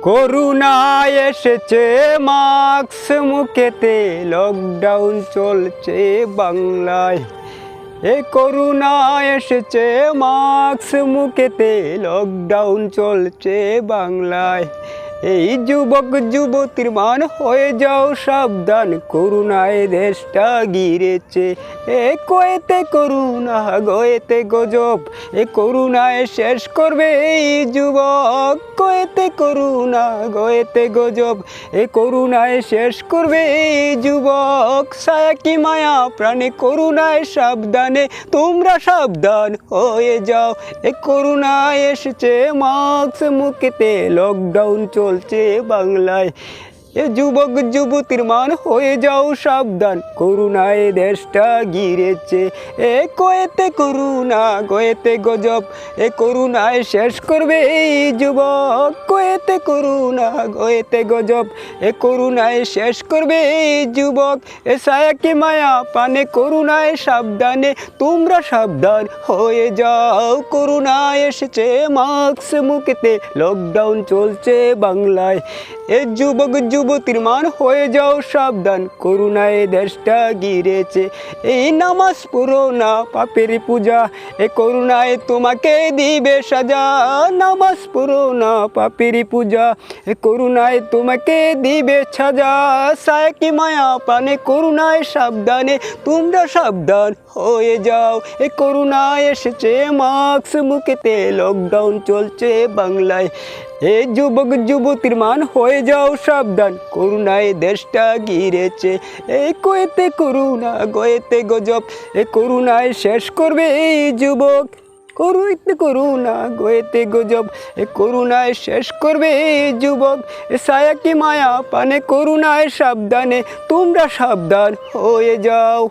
Corona এসেছে mask মুখেতে, lockdown চলছে বাংলায়। করোনা এসেছে মাস্ক মুখেতে, লকডাউন চলছে বাংলায়। এই যুবক যুবতীর মান হয়ে যাও সাবধান, করোনায় দেশটা ঘিরেছে। কয়েতে করোনা গয়েতে গজব, করোনায় শেষ করবে এই যুবক। কয়েতে করোনা গয়েতে গজব, করোনায় শেষ করবে এই যুবক। ছায়া কি মায়া প্রাণে করোনায় সাবধানে, তোমরা সাবধান হয়ে যাও। করোনা এসেছে মাস্ক মুখেতে, লকডাউন চলছে বাংলায়। যুবক যুবতীর মান হয়ে যাও সাবধান, করোনায় দেশটা ঘিরেছে। কয়েতে করোনা গয়েতে গজব, করোনায় শেষ করবে এই যুবক। কয়েতে করোনা গয়েতে গজব, করোনায় শেষ করবে এই যুবক। ছায়া কি মায়া পানে করোনায় সাবধানে, তোমরা সাবধান হয়ে যাও। করোনা এসেছে মাস্ক মুখেতে, লকডাউন চলছে বাংলায়। যুবক যুবতীর মান হয়ে যাও সাবধান, করোনায় দেশটা ঘিরেছে। নামাজ পড়ো না পাপের পূজা, করোনায় তোমাকে দিবে সাজা। নামাজ পড়ো না পাপের পূজা, করোনায় তোমাকে দিবে সাজা। ছায়া কি মায়া পানে করোনায় সাবধানে, তোমরা সাবধান হয়ে যাও। করোনা এসেছে মাস্ক মুখেতে, লকডাউন চলছে বাংলায়। যুবক যুবতীর মান হয়ে যাও সাবধান, করোনায় দেশটা ঘিরেছে। কয়েতে করোনা গয়েতে গজব, করোনায় শেষ করবে এই যুবক। কইতে করোনা গয়েতে গজব, করোনায় শেষ করবে এই যুবক। ছায়া কি মায়া পানে করোনায় সাবধানে, তোমরা সাবধান হয়ে যাও।